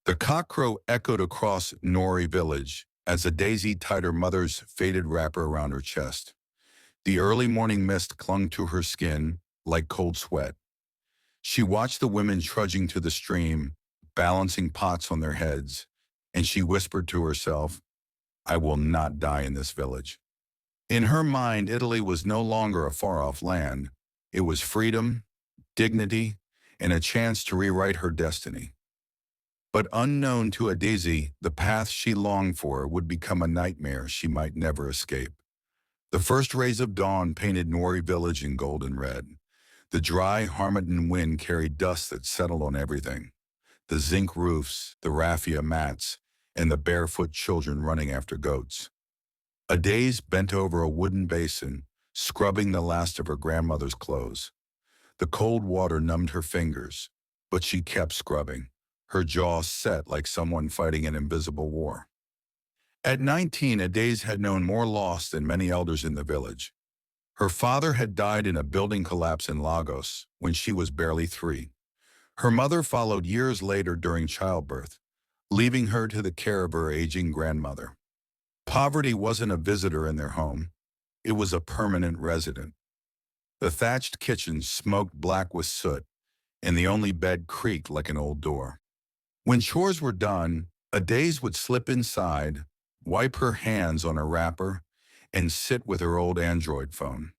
The cockcrow echoed across Nori village as a daisy tied her mother's faded wrapper around her chest. The early morning mist clung to her skin like cold sweat. She watched the women trudging to the stream, balancing pots on their heads, and she whispered to herself, I will not die in this village. In her mind, Italy was no longer a far-off land. It was freedom, dignity, and a chance to rewrite her destiny. But unknown to Adesi, the path she longed for would become a nightmare she might never escape. The first rays of dawn painted Nori village in golden red. The dry Harmattan wind carried dust that settled on everything. The zinc roofs, the raffia mats, and the barefoot children running after goats. Adesi bent over a wooden basin, scrubbing the last of her grandmother's clothes. The cold water numbed her fingers, but she kept scrubbing, her jaw set like someone fighting an invisible war. At 19, Adesi had known more loss than many elders in the village. Her father had died in a building collapse in Lagos when she was barely 3. Her mother followed years later during childbirth, leaving her to the care of her aging grandmother. Poverty wasn't a visitor in their home. It was a permanent resident. The thatched kitchen smoked black with soot, and the only bed creaked like an old door. When chores were done, Adesi would slip inside, wipe her hands on her wrapper, and sit with her old Android phone.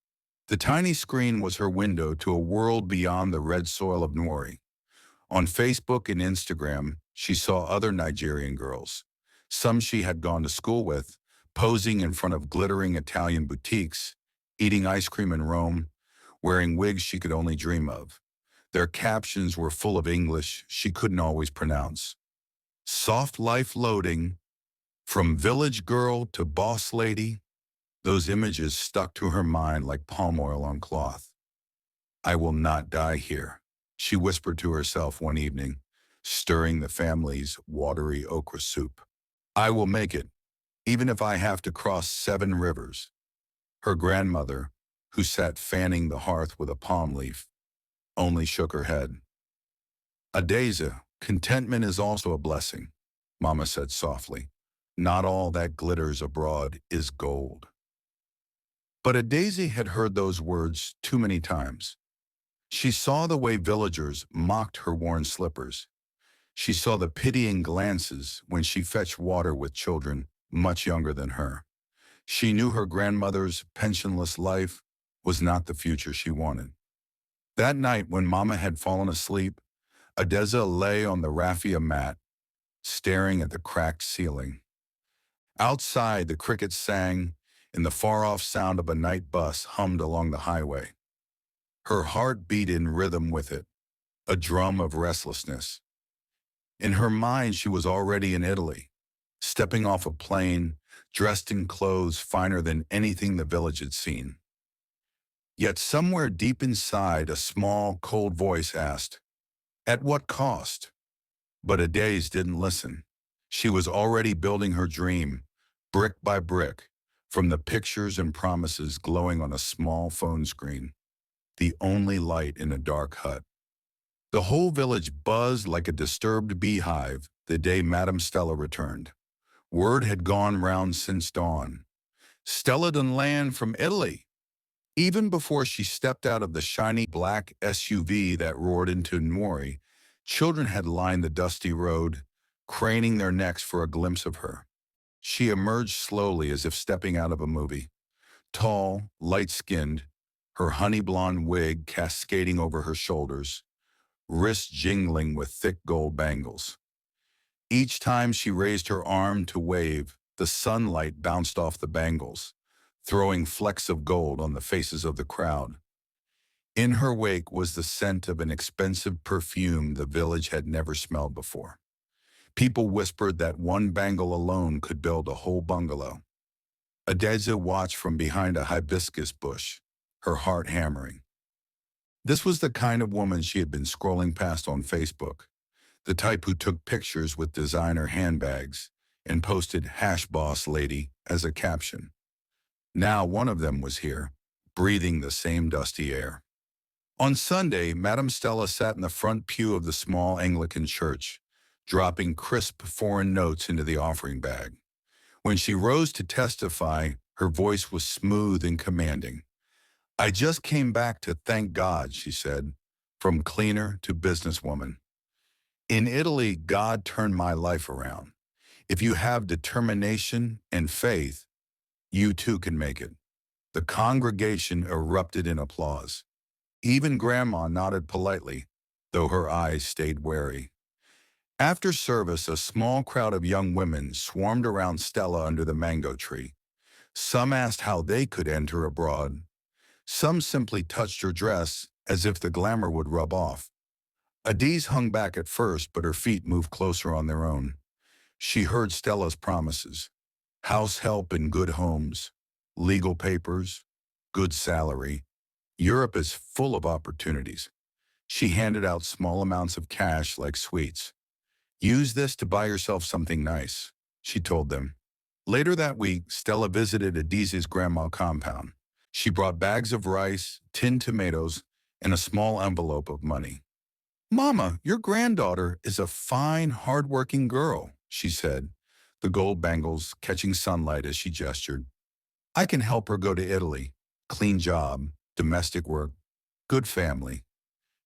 The tiny screen was her window to a world beyond the red soil of Nori. On Facebook and Instagram, she saw other Nigerian girls, some she had gone to school with, posing in front of glittering Italian boutiques, eating ice cream in Rome, wearing wigs she could only dream of. Their captions were full of English she couldn't always pronounce. Soft life loading, from village girl to boss lady, those images stuck to her mind like palm oil on cloth. I will not die here, she whispered to herself one evening, stirring the family's watery okra soup. I will make it, even if I have to cross 7 rivers. Her grandmother, who sat fanning the hearth with a palm leaf, only shook her head. Adesi, contentment is also a blessing, Mama said softly. Not all that glitters abroad is gold. But Adesi had heard those words too many times. She saw the way villagers mocked her worn slippers. She saw the pitying glances when she fetched water with children much younger than her. She knew her grandmother's pensionless life was not the future she wanted. That night when Mama had fallen asleep, Adesi lay on the raffia mat, staring at the cracked ceiling. Outside, the crickets sang, and the far-off sound of a night bus hummed along the highway. Her heart beat in rhythm with it, a drum of restlessness. In her mind, she was already in Italy, stepping off a plane, dressed in clothes finer than anything the village had seen. Yet somewhere deep inside, a small, cold voice asked, at what cost? But Adesi didn't listen. She was already building her dream, brick by brick, from the pictures and promises glowing on a small phone screen, the only light in a dark hut. The whole village buzzed like a disturbed beehive the day Madame Stella returned. Word had gone round since dawn. Stella done land from Italy. Even before she stepped out of the shiny black SUV that roared into Nori, children had lined the dusty road, craning their necks for a glimpse of her. She emerged slowly as if stepping out of a movie. Tall, light-skinned, her honey-blonde wig cascading over her shoulders, wrists jingling with thick gold bangles. Each time she raised her arm to wave, the sunlight bounced off the bangles, throwing flecks of gold on the faces of the crowd. In her wake was the scent of an expensive perfume the village had never smelled before. People whispered that one bangle alone could build a whole bungalow. Adesi watched from behind a hibiscus bush, her heart hammering. This was the kind of woman she had been scrolling past on Facebook, the type who took pictures with designer handbags and posted "Hash Boss Lady" as a caption. Now one of them was here, breathing the same dusty air. On Sunday, Madame Stella sat in the front pew of the small Anglican church, dropping crisp foreign notes into the offering bag. When she rose to testify, her voice was smooth and commanding. "I just came back to thank God," she said, "from cleaner to businesswoman. In Italy, God turned my life around. If you have determination and faith, you too can make it." The congregation erupted in applause. Even Grandma nodded politely, though her eyes stayed wary. After service, a small crowd of young women swarmed around Stella under the mango tree. Some asked how they could enter abroad. Some simply touched her dress as if the glamour would rub off. Adiz hung back at first, but her feet moved closer on their own. She heard Stella's promises: house help in good homes, legal papers, good salary. Europe is full of opportunities. She handed out small amounts of cash like sweets. "Use this to buy yourself something nice," she told them. Later that week, Stella visited Adiz's grandma compound. She brought bags of rice, tinned tomatoes, and a small envelope of money. "Mama, your granddaughter is a fine, hard-working girl," she said, the gold bangles catching sunlight as she gestured. "I can help her go to Italy. Clean job, domestic work, good family.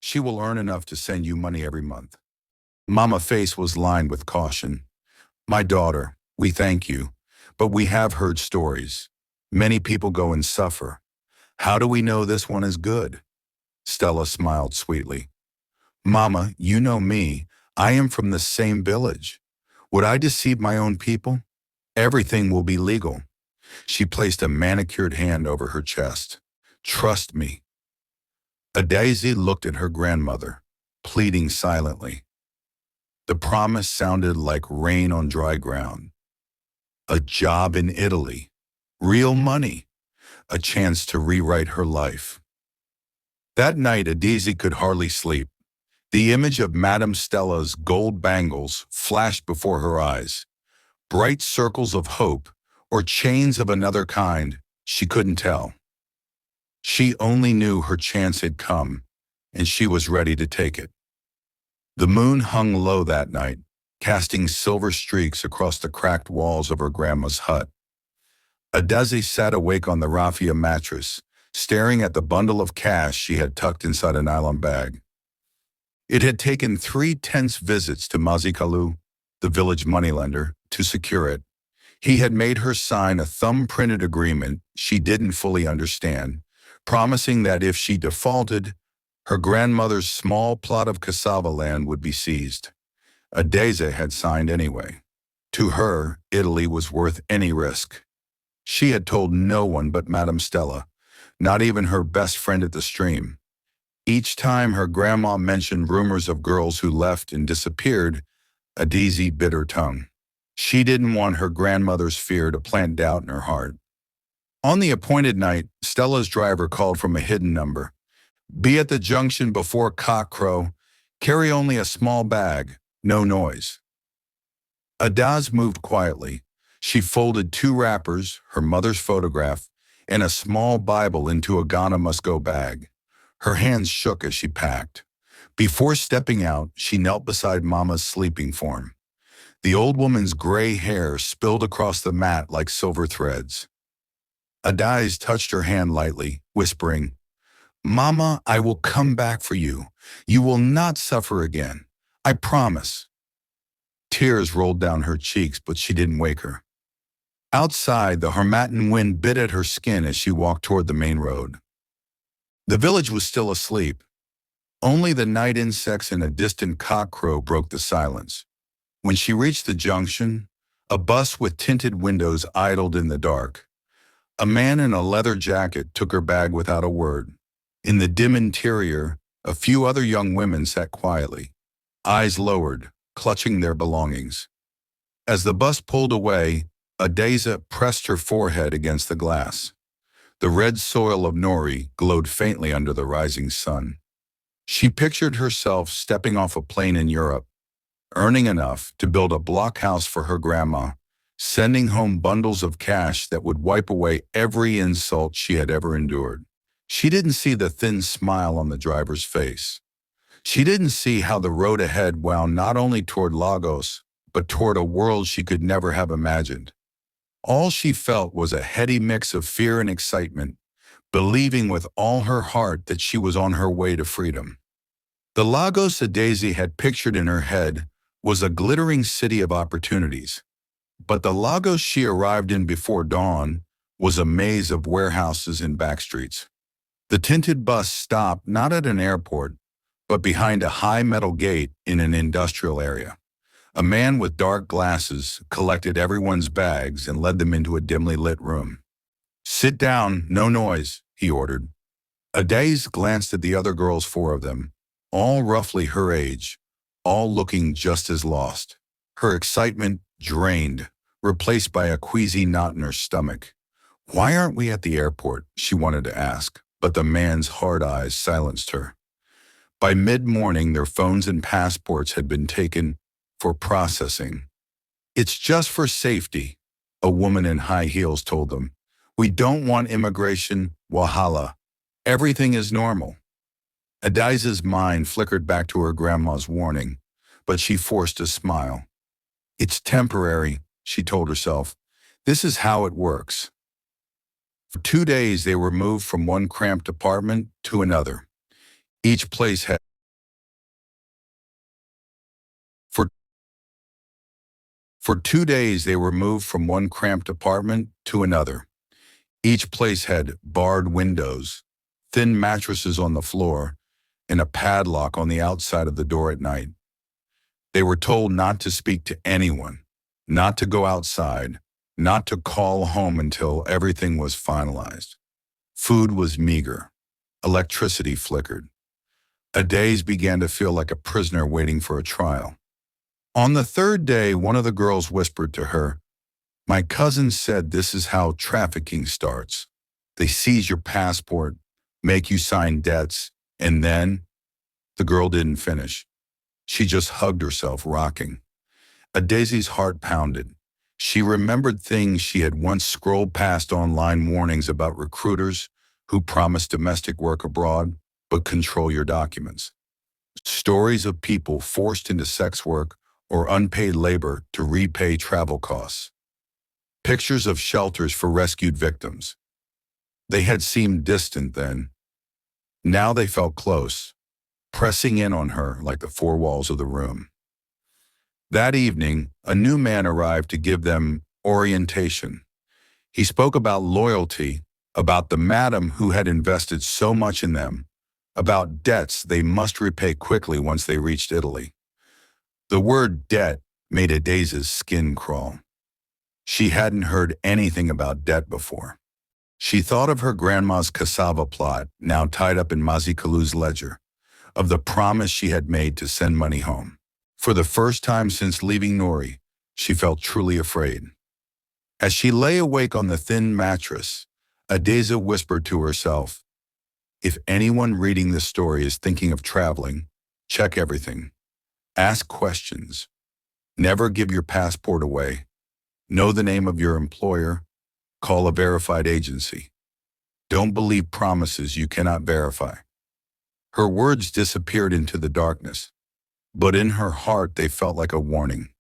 She will earn enough to send you money every month." Mama's face was lined with caution. "My daughter, we thank you, but we have heard stories. Many people go and suffer. How do we know this one is good?" Stella smiled sweetly. "Mama, you know me. I am from the same village. Would I deceive my own people? Everything will be legal." She placed a manicured hand over her chest. "Trust me." Daisy looked at her grandmother, pleading silently. The promise sounded like rain on dry ground. A job in Italy, real money, a chance to rewrite her life. That night, Daisy could hardly sleep. The image of Madame Stella's gold bangles flashed before her eyes. Bright circles of hope, or chains of another kind, she couldn't tell. She only knew her chance had come, and she was ready to take it. The moon hung low that night, casting silver streaks across the cracked walls of her grandma's hut. Daisy sat awake on the raffia mattress, staring at the bundle of cash she had tucked inside a nylon bag. It had taken 3 tense visits to Mazikalu, the village moneylender, to secure it. He had made her sign a thumb-printed agreement she didn't fully understand, promising that if she defaulted, her grandmother's small plot of cassava land would be seized. Adeza had signed anyway. To her, Italy was worth any risk. She had told no one but Madame Stella, not even her best friend at the stream. Each time her grandma mentioned rumors of girls who left and disappeared, Adezi bit her tongue. She didn't want her grandmother's fear to plant doubt in her heart. On the appointed night, Stella's driver called from a hidden number. "Be at the junction before cockcrow. Carry only a small bag, no noise." Adaz moved quietly. She folded 2 wrappers, her mother's photograph, and a small Bible into a Ghana must-go bag. Her hands shook as she packed. Before stepping out, she knelt beside Mama's sleeping form. The old woman's gray hair spilled across the mat like silver threads. Adaz touched her hand lightly, whispering, "Mama, I will come back for you. You will not suffer again. I promise." Tears rolled down her cheeks, but she didn't wake her. Outside, the Harmattan wind bit at her skin as she walked toward the main road. The village was still asleep. Only the night insects and a distant cockcrow broke the silence. When she reached the junction, a bus with tinted windows idled in the dark. A man in a leather jacket took her bag without a word. In the dim interior, a few other young women sat quietly, eyes lowered, clutching their belongings. As the bus pulled away, Adeza pressed her forehead against the glass. The red soil of Nori glowed faintly under the rising sun. She pictured herself stepping off a plane in Europe, earning enough to build a blockhouse for her grandma, sending home bundles of cash that would wipe away every insult she had ever endured. She didn't see the thin smile on the driver's face. She didn't see how the road ahead wound not only toward Lagos, but toward a world she could never have imagined. All she felt was a heady mix of fear and excitement, believing with all her heart that she was on her way to freedom. The Lagos that Daisy had pictured in her head was a glittering city of opportunities, but the Lagos she arrived in before dawn was a maze of warehouses and backstreets. The tinted bus stopped not at an airport, but behind a high metal gate in an industrial area. A man with dark glasses collected everyone's bags and led them into a dimly lit room. "Sit down, no noise," he ordered. Adaze glanced at the other girls, four of them, all roughly her age, all looking just as lost. Her excitement drained, replaced by a queasy knot in her stomach. "Why aren't we at the airport?" she wanted to ask, but the man's hard eyes silenced her. By mid-morning, their phones and passports had been taken for processing. "It's just for safety," a woman in high heels told them. "We don't want immigration, wahala. Everything is normal." Adiza's mind flickered back to her grandma's warning, but she forced a smile. "It's temporary," she told herself. "This is how it works." For 2 days, they were moved from one cramped apartment to another. Each place had for For 2 days they were moved from one cramped apartment to another. Each place had barred windows, thin mattresses on the floor, and a padlock on the outside of the door at night. They were told not to speak to anyone, not to go outside, not to call home until everything was finalized. Food was meager. Electricity flickered. Adaze began to feel like a prisoner waiting for a trial. On the third day, one of the girls whispered to her, "My cousin said this is how trafficking starts. They seize your passport, make you sign debts, and then—" The girl didn't finish. She just hugged herself, rocking. Adaze's heart pounded. She remembered things she had once scrolled past, online warnings about recruiters who promise domestic work abroad but control your documents. Stories of people forced into sex work or unpaid labor to repay travel costs. Pictures of shelters for rescued victims. They had seemed distant then. Now they felt close, pressing in on her like the four walls of the room. That evening, a new man arrived to give them orientation. He spoke about loyalty, about the madam who had invested so much in them, about debts they must repay quickly once they reached Italy. The word debt made Adaze's skin crawl. She hadn't heard anything about debt before. She thought of her grandma's cassava plot, now tied up in Mazikalu's ledger, of the promise she had made to send money home. For the first time since leaving Nori, she felt truly afraid. As she lay awake on the thin mattress, Adaze whispered to herself, "If anyone reading this story is thinking of traveling, check everything. Ask questions. Never give your passport away. Know the name of your employer. Call a verified agency. Don't believe promises you cannot verify." Her words disappeared into the darkness, but in her heart they felt like a warning,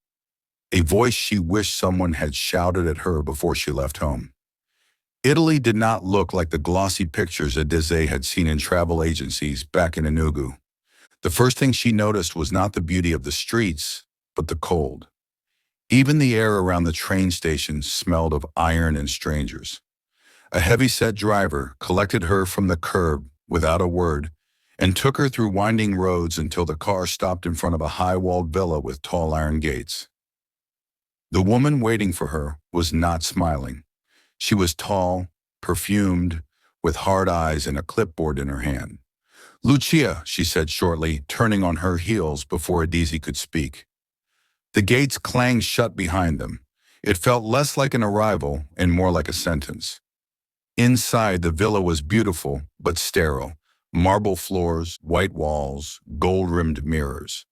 a voice she wished someone had shouted at her before she left home. Italy did not look like the glossy pictures Adaze had seen in travel agencies back in Enugu. The first thing she noticed was not the beauty of the streets, but the cold. Even the air around the train station smelled of iron and strangers. A heavy-set driver collected her from the curb without a word and took her through winding roads until the car stopped in front of a high-walled villa with tall iron gates. The woman waiting for her was not smiling. She was tall, perfumed, with hard eyes and a clipboard in her hand. "Lucia," she said shortly, turning on her heels before Adaze could speak. The gates clanged shut behind them. It felt less like an arrival and more like a sentence. Inside, the villa was beautiful but sterile. Marble floors, white walls, gold-rimmed mirrors.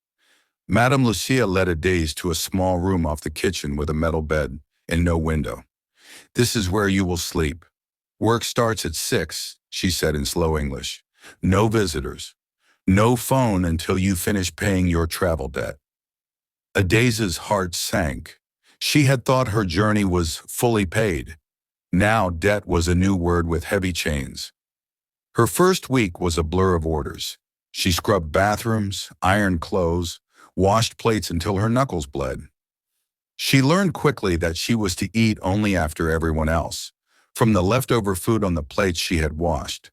Madame Lucia led Adaze to a small room off the kitchen with a metal bed and no window. "This is where you will sleep. Work starts at 6, she said in slow English. "No visitors. No phone until you finish paying your travel debt. Adeza's heart sank. She had thought her journey was fully paid. Now debt was a new word with heavy chains. Her first week was a blur of orders. She scrubbed bathrooms, ironed clothes, washed plates until her knuckles bled. She learned quickly that she was to eat only after everyone else, from the leftover food on the plates she had washed.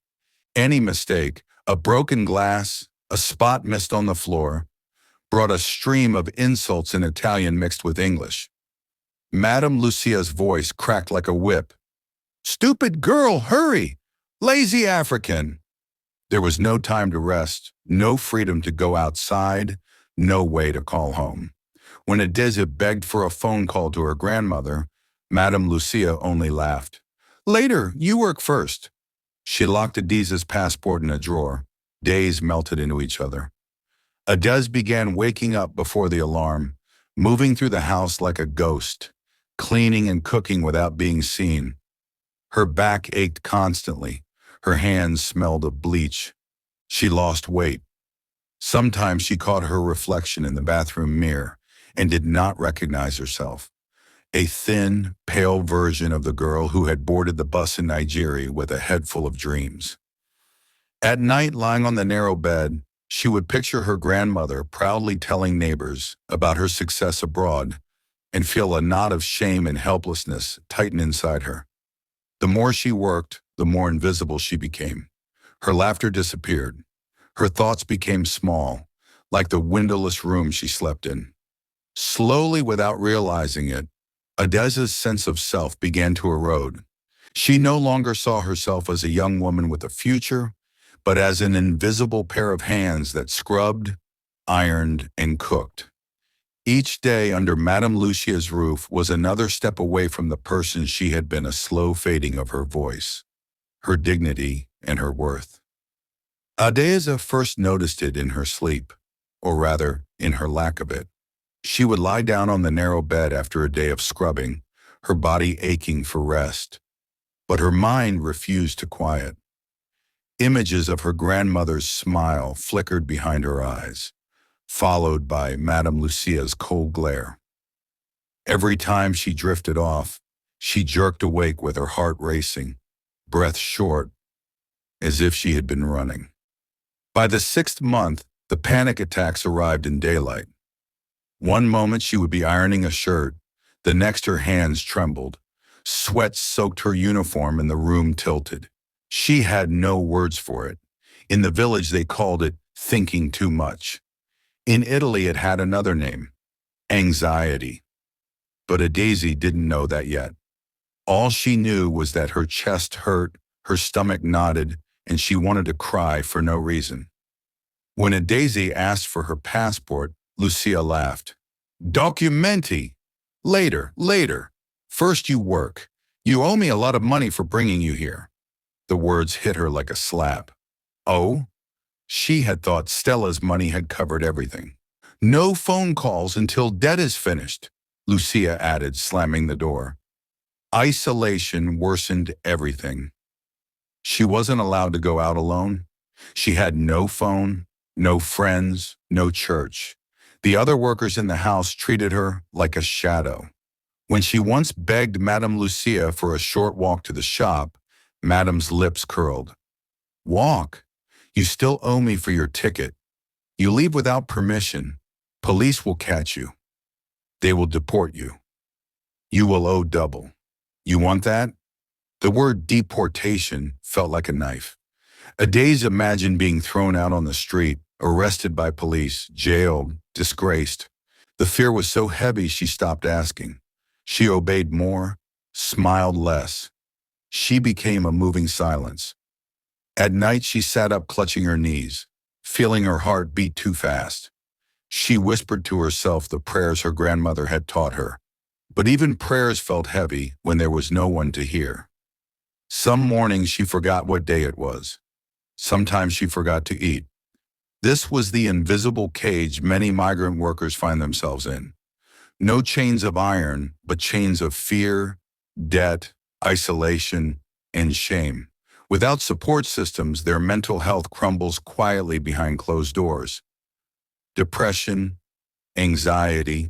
Any mistake, a broken glass, a spot missed on the floor, brought a stream of insults in Italian mixed with English. Madame Lucia's voice cracked like a whip. "Stupid girl, hurry! Lazy African!" There was no time to rest, no freedom to go outside, no way to call home. When Adeza begged for a phone call to her grandmother, Madame Lucia only laughed. "Later, you work first." She locked Adeza's passport in a drawer. Days melted into each other. Adez began waking up before the alarm, moving through the house like a ghost, cleaning and cooking without being seen. Her back ached constantly. Her hands smelled of bleach. She lost weight. Sometimes she caught her reflection in the bathroom mirror and did not recognize herself. A thin, pale version of the girl who had boarded the bus in Nigeria with a head full of dreams. At night, lying on the narrow bed, she would picture her grandmother proudly telling neighbors about her success abroad and feel a knot of shame and helplessness tighten inside her. The more she worked, the more invisible she became. Her laughter disappeared. Her thoughts became small, like the windowless room she slept in. Slowly, without realizing it, Adeza's sense of self began to erode. She no longer saw herself as a young woman with a future, but as an invisible pair of hands that scrubbed, ironed, and cooked. Each day under Madame Lucia's roof was another step away from the person she had been, a slow fading of her voice, her dignity, and her worth. Adeza first noticed it in her sleep, or rather, in her lack of it. She would lie down on the narrow bed after a day of scrubbing, her body aching for rest. But her mind refused to quiet. Images of her grandmother's smile flickered behind her eyes, followed by Madame Lucia's cold glare. Every time she drifted off, she jerked awake with her heart racing, breath short, as if she had been running. By the 6th month, the panic attacks arrived in daylight. One moment she would be ironing a shirt, the next her hands trembled. Sweat soaked her uniform and the room tilted. She had no words for it. In the village they called it thinking too much. In Italy it had another name, anxiety. But Adeza didn't know that yet. All she knew was that her chest hurt, her stomach knotted, and she wanted to cry for no reason. When Adeza asked for her passport, Lucia laughed. "Documenti! Later. First you work. You owe me a lot of money for bringing you here." The words hit her like a slap. Oh? She had thought Stella's money had covered everything. "No phone calls until debt is finished," Lucia added, slamming the door. Isolation worsened everything. She wasn't allowed to go out alone. She had no phone, no friends, no church. The other workers in the house treated her like a shadow. When she once begged Madame Lucia for a short walk to the shop, Madame's lips curled. "Walk? You still owe me for your ticket. You leave without permission. Police will catch you. They will deport you. You will owe double. You want that?" The word deportation felt like a knife. Adeza imagined being thrown out on the street, arrested by police, jailed, disgraced. The fear was so heavy she stopped asking. She obeyed more, smiled less. She became a moving silence. At night she sat up clutching her knees, feeling her heart beat too fast. She whispered to herself the prayers her grandmother had taught her. But even prayers felt heavy when there was no one to hear. Some mornings she forgot what day it was. Sometimes she forgot to eat. This was the invisible cage many migrant workers find themselves in. No chains of iron, but chains of fear, debt, isolation, and shame. Without support systems, their mental health crumbles quietly behind closed doors. Depression, anxiety,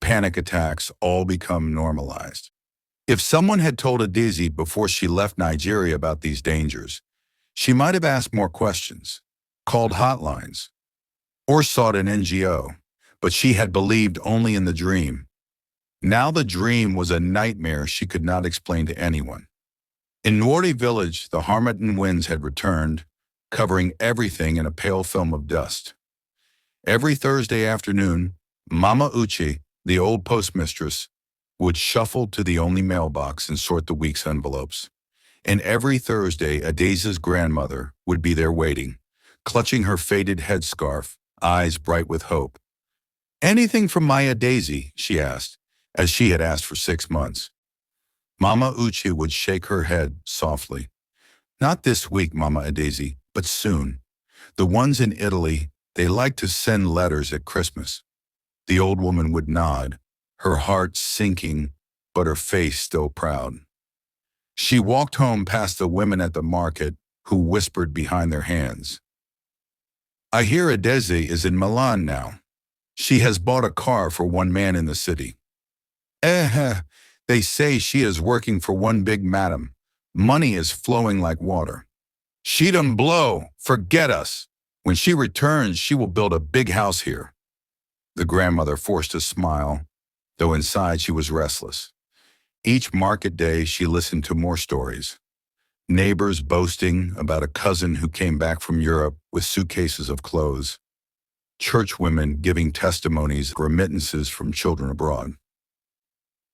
panic attacks all become normalized. If someone had told Daisy before she left Nigeria about these dangers, she might have asked more questions, called hotlines, or sought an NGO, but she had believed only in the dream. Now the dream was a nightmare she could not explain to anyone. In Nwori village, the Harmattan winds had returned, covering everything in a pale film of dust. Every Thursday afternoon, Mama Uche, the old postmistress, would shuffle to the only mailbox and sort the week's envelopes. And every Thursday, Adesa's grandmother would be there waiting, clutching her faded headscarf, eyes bright with hope. "Anything from my Daisy?" she asked, as she had asked for 6 months. Mama Uche would shake her head softly. "Not this week, Mama Daisy, but soon. The ones in Italy, they like to send letters at Christmas." The old woman would nod, her heart sinking, but her face still proud. She walked home past the women at the market, who whispered behind their hands. "I hear Adeze is in Milan now. She has bought a car for one man in the city. They say she is working for one big madam. Money is flowing like water. She done blow, forget us. When she returns, she will build a big house here." The grandmother forced a smile, though inside she was restless. Each market day she listened to more stories. Neighbors boasting about a cousin who came back from Europe with suitcases of clothes. Churchwomen giving testimonies of remittances from children abroad.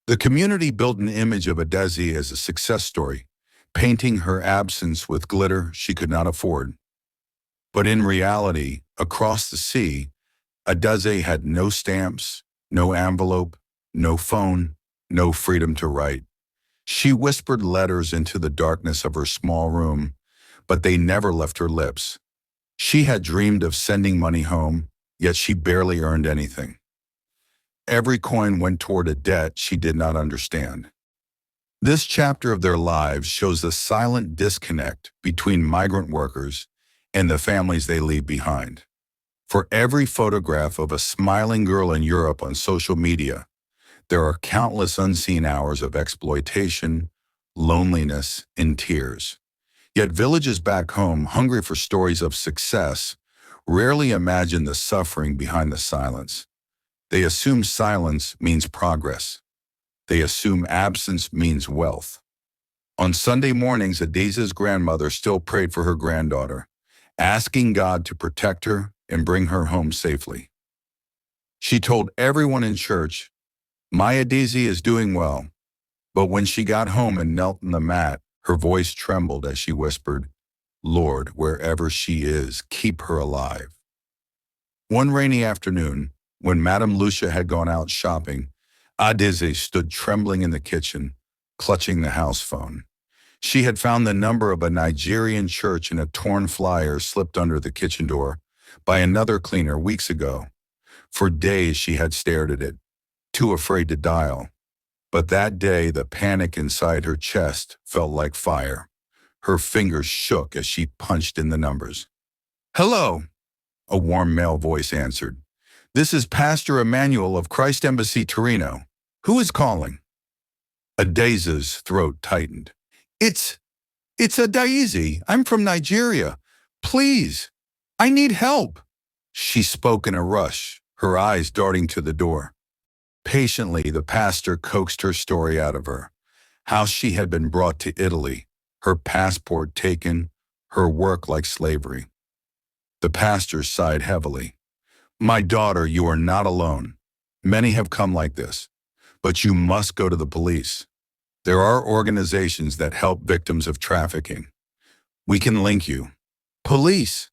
The community built an image of Adeze as a success story, painting her absence with glitter she could not afford. But in reality, across the sea, Adeze had no stamps, no envelope, no phone, no freedom to write. She whispered letters into the darkness of her small room, but they never left her lips. She had dreamed of sending money home, yet she barely earned anything. Every coin went toward a debt she did not understand. This chapter of their lives shows the silent disconnect between migrant workers and the families they leave behind. For every photograph of a smiling girl in Europe on social media, there are countless unseen hours of exploitation, loneliness, and tears. Yet villages back home, hungry for stories of success, rarely imagine the suffering behind the silence. They assume silence means progress. They assume absence means wealth. On Sunday mornings, Adesa's grandmother still prayed for her granddaughter, asking God to protect her and bring her home safely. She told everyone in church, "My Adese is doing well." But when she got home and knelt on the mat, her voice trembled as she whispered, "Lord, wherever she is, keep her alive." One rainy afternoon, when Madame Lucia had gone out shopping, Adeze stood trembling in the kitchen, clutching the house phone. She had found the number of a Nigerian church in a torn flyer slipped under the kitchen door by another cleaner weeks ago. For days she had stared at it, too afraid to dial. But that day the panic inside her chest felt like fire. Her fingers shook as she punched in the numbers. "Hello," a warm male voice answered. "This is Pastor Emmanuel of Christ Embassy Torino. Who is calling?" Adesa's throat tightened. It's Adeze. I'm from Nigeria. Please, I need help." She spoke in a rush, her eyes darting to the door. Patiently, the pastor coaxed her story out of her. How she had been brought to Italy, her passport taken, her work like slavery. The pastor sighed heavily. "My daughter, you are not alone. Many have come like this. But you must go to the police. There are organizations that help victims of trafficking. We can link you." "Police!"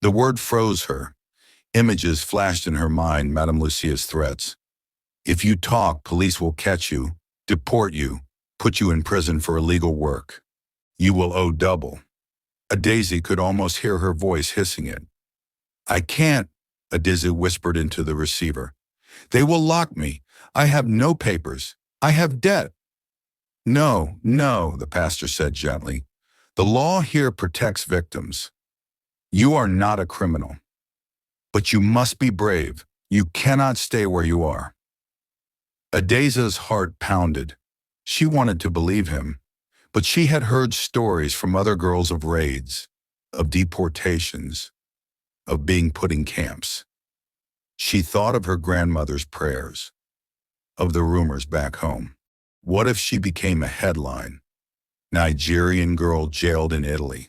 The word froze her. Images flashed in her mind, Madame Lucia's threats. "If you talk, police will catch you, deport you, put you in prison for illegal work. You will owe double." Adeze could almost hear her voice hissing it. "I can't," Adeze whispered into the receiver. "They will lock me. I have no papers. I have debt." No, the pastor said gently. The law here protects victims. You are not a criminal. But you must be brave. You cannot stay where you are. Adeza's heart pounded. She wanted to believe him, but she had heard stories from other girls of raids, of deportations, of being put in camps. She thought of her grandmother's prayers, of the rumors back home. What if she became a headline? Nigerian girl jailed in Italy.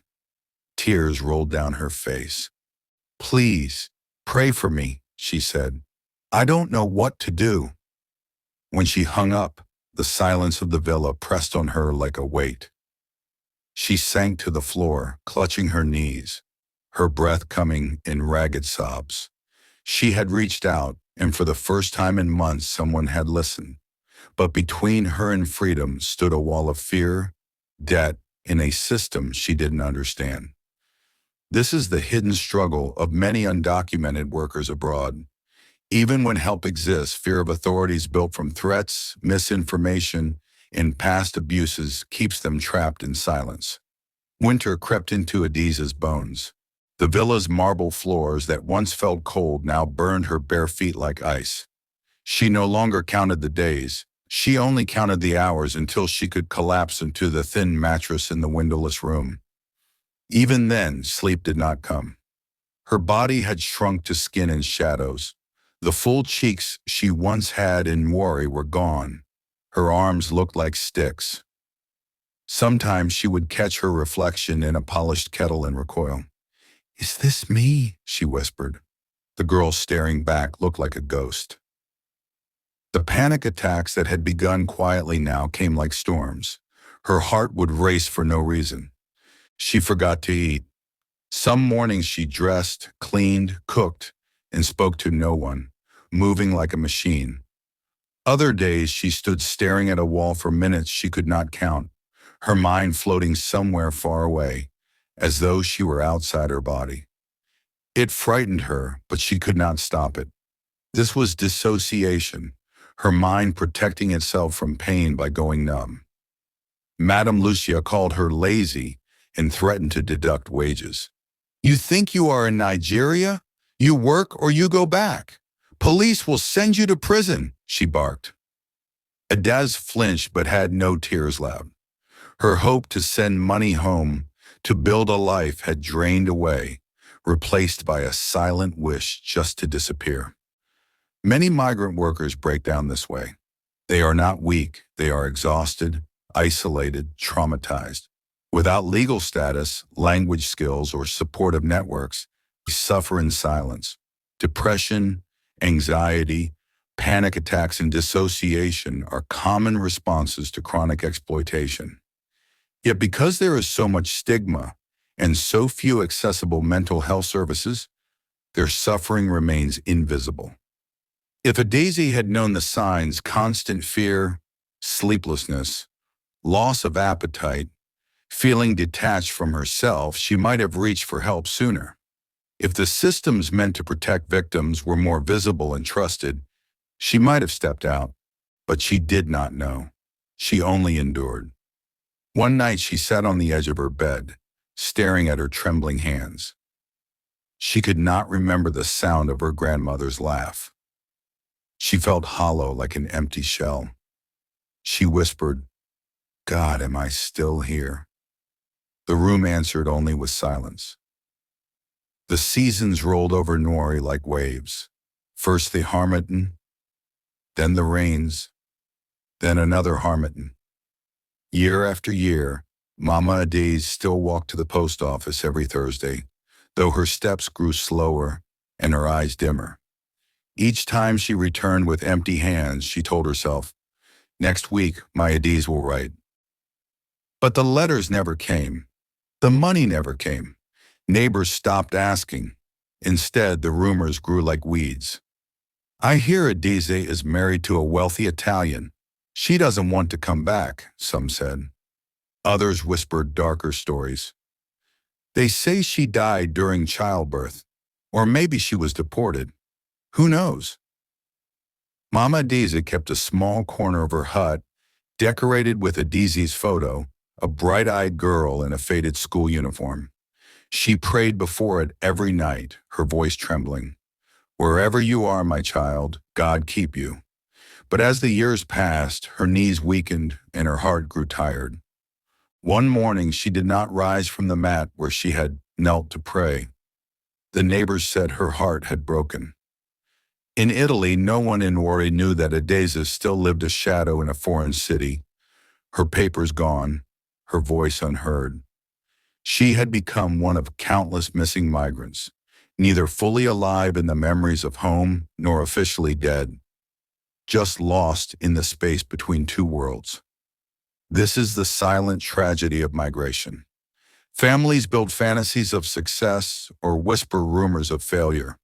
Tears rolled down her face. Please, pray for me, she said. I don't know what to do. When she hung up, the silence of the villa pressed on her like a weight. She sank to the floor, clutching her knees, her breath coming in ragged sobs. She had reached out, and for the first time in months someone had listened. But between her and freedom stood a wall of fear, debt, and a system she didn't understand. This is the hidden struggle of many undocumented workers abroad. Even when help exists, fear of authorities built from threats, misinformation, and past abuses keeps them trapped in silence. Winter crept into Adeza's bones. The villa's marble floors that once felt cold now burned her bare feet like ice. She no longer counted the days. She only counted the hours until she could collapse into the thin mattress in the windowless room. Even then, sleep did not come. Her body had shrunk to skin and shadows. The full cheeks she once had in worry were gone. Her arms looked like sticks. Sometimes she would catch her reflection in a polished kettle and recoil. Is this me? She whispered. The girl staring back looked like a ghost. The panic attacks that had begun quietly now came like storms. Her heart would race for no reason. She forgot to eat. Some mornings she dressed, cleaned, cooked, and spoke to no one, moving like a machine. Other days she stood staring at a wall for minutes she could not count, her mind floating somewhere far away, as though she were outside her body. It frightened her, but she could not stop it. This was dissociation, her mind protecting itself from pain by going numb. Madame Lucia called her lazy and threatened to deduct wages. You think you are in Nigeria? You work or you go back. Police will send you to prison, she barked. Adaz flinched but had no tears left. Her hope to send money home, to build a life, had drained away, replaced by a silent wish just to disappear. Many migrant workers break down this way. They are not weak, they are exhausted, isolated, traumatized. Without legal status, language skills, or supportive networks, they suffer in silence. Depression, anxiety, panic attacks, and dissociation are common responses to chronic exploitation. Yet because there is so much stigma and so few accessible mental health services, their suffering remains invisible. If Adeze had known the signs, constant fear, sleeplessness, loss of appetite, feeling detached from herself, she might have reached for help sooner. If the systems meant to protect victims were more visible and trusted, she might have stepped out. But she did not know. She only endured. One night she sat on the edge of her bed, staring at her trembling hands. She could not remember the sound of her grandmother's laugh. She felt hollow like an empty shell. She whispered, God, am I still here? The room answered only with silence. The seasons rolled over Nori like waves. First the Harmattan, then the rains, then another Harmattan. Year after year, Mama Adeze still walked to the post office every Thursday, though her steps grew slower and her eyes dimmer. Each time she returned with empty hands, she told herself, next week my Adeze will write. But the letters never came. The money never came. Neighbors stopped asking. Instead, the rumors grew like weeds. I hear Adeze is married to a wealthy Italian. She doesn't want to come back, some said. Others whispered darker stories. They say she died during childbirth, or maybe she was deported. Who knows? Mama Adeze kept a small corner of her hut, decorated with Adeze's photo, a bright-eyed girl in a faded school uniform. She prayed before it every night, her voice trembling. "Wherever you are, my child, God keep you." But as the years passed, her knees weakened and her heart grew tired. One morning, she did not rise from the mat where she had knelt to pray. The neighbors said her heart had broken. In Italy, no one in Ori knew that Adesa still lived a shadow in a foreign city, her papers gone, her voice unheard. She had become one of countless missing migrants, neither fully alive in the memories of home nor officially dead, just lost in the space between two worlds. This is the silent tragedy of migration. Families build fantasies of success or whisper rumors of failure.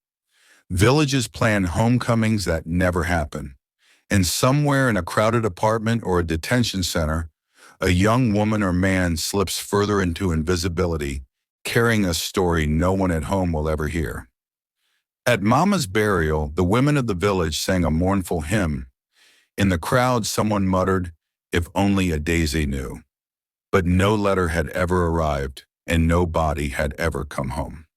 Villages plan homecomings that never happen. And somewhere in a crowded apartment or a detention center, a young woman or man slips further into invisibility, carrying a story no one at home will ever hear. At Mama's burial, the women of the village sang a mournful hymn. In the crowd, someone muttered, "If only a daisy knew." But no letter had ever arrived, and no body had ever come home.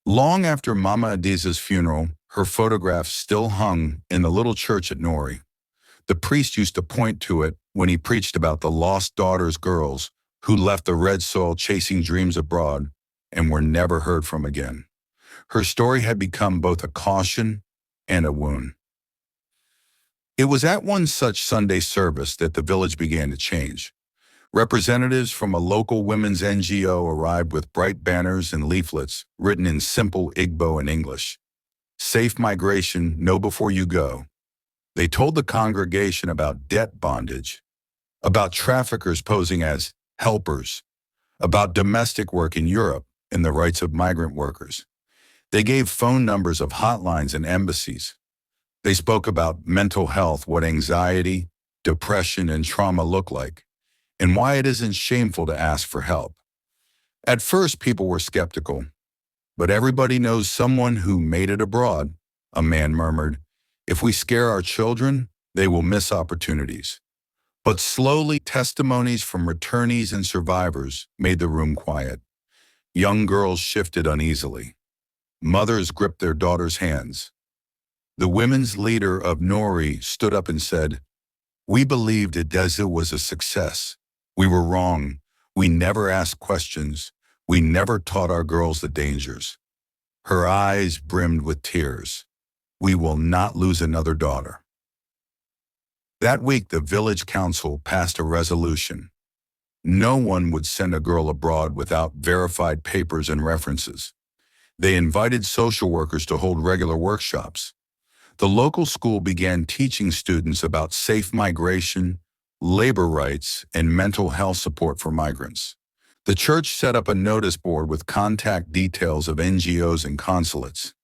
Long after Mama Adesa's funeral, her photograph still hung in the little church at Nori. The priest used to point to it when he preached about the lost daughters girls who left the red soil chasing dreams abroad and were never heard from again. Her story had become both a caution and a wound. It was at one such Sunday service that the village began to change. Representatives from a local women's NGO arrived with bright banners and leaflets written in simple Igbo and English. "Safe migration, know before you go." They told the congregation about debt bondage, about traffickers posing as helpers, about domestic work in Europe and the rights of migrant workers. They gave phone numbers of hotlines and embassies. They spoke about mental health, what anxiety, depression, and trauma look like, and why it isn't shameful to ask for help. At first, people were skeptical. "But everybody knows someone who made it abroad," a man murmured. "If we scare our children, they will miss opportunities." But slowly, testimonies from returnees and survivors made the room quiet. Young girls shifted uneasily. Mothers gripped their daughters' hands. The women's leader of Nori stood up and said, "We believed Adesa was a success. We were wrong. We never asked questions. We never taught our girls the dangers." Her eyes brimmed with tears. "We will not lose another daughter." That week, the village council passed a resolution. No one would send a girl abroad without verified papers and references. They invited social workers to hold regular workshops. The local school began teaching students about safe migration, labor rights, and mental health support for migrants. The church set up a notice board with contact details of NGOs and consulates.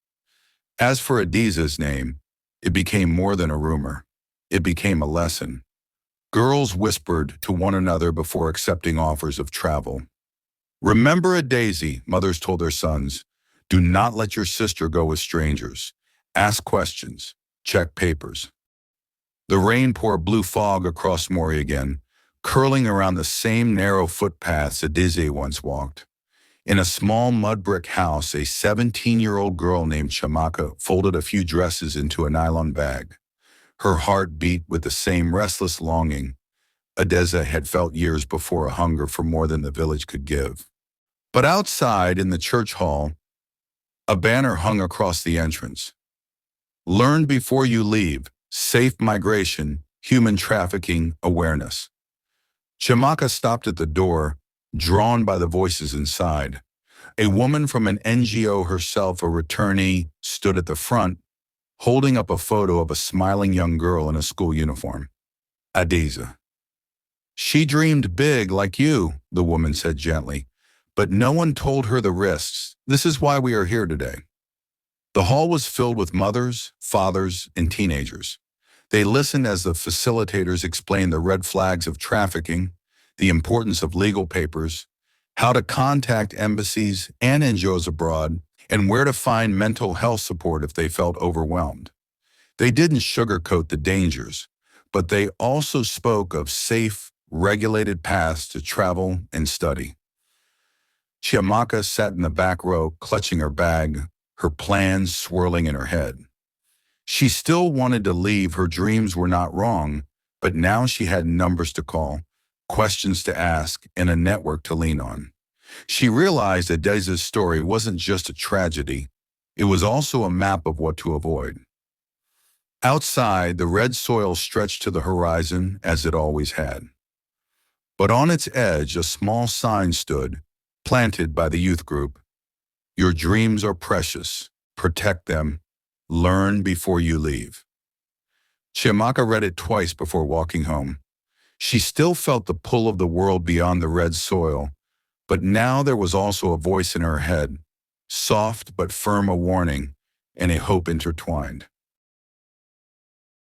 As for Adesa's name, it became more than a rumor. It became a lesson. Girls whispered to one another before accepting offers of travel. "Remember a daisy," mothers told their sons. "Do not let your sister go with strangers. Ask questions. Check papers." The rain poured blue fog across Mori again, curling around the same narrow footpaths Adese once walked. In a small mud brick house, a 17-year-old girl named Chamaka folded a few dresses into a nylon bag. Her heart beat with the same restless longing Adesa had felt years before, a hunger for more than the village could give. But outside, in the church hall, a banner hung across the entrance. "Learn before you leave. Safe migration, human trafficking awareness." Chamaka stopped at the door, drawn by the voices inside. A woman from an NGO, herself a returnee, stood at the front, holding up a photo of a smiling young girl in a school uniform. "Adesa. She dreamed big like you," the woman said gently, "but no one told her the risks. This is why we are here today." The hall was filled with mothers, fathers, and teenagers. They listened as the facilitators explained the red flags of trafficking, the importance of legal papers, how to contact embassies and NGOs abroad, and where to find mental health support if they felt overwhelmed. They didn't sugarcoat the dangers, but they also spoke of safe, regulated paths to travel and study. Chiamaka sat in the back row, clutching her bag, her plans swirling in her head. She still wanted to leave, her dreams were not wrong, but now she had numbers to call, questions to ask, and a network to lean on. She realized that Deza's story wasn't just a tragedy, it was also a map of what to avoid. Outside, the red soil stretched to the horizon as it always had. But on its edge, a small sign stood, planted by the youth group. Your dreams are precious. Protect them. Learn before you leave. Chiamaka read it twice before walking home. She still felt the pull of the world beyond the red soil, but now there was also a voice in her head, soft but firm, a warning, and a hope intertwined.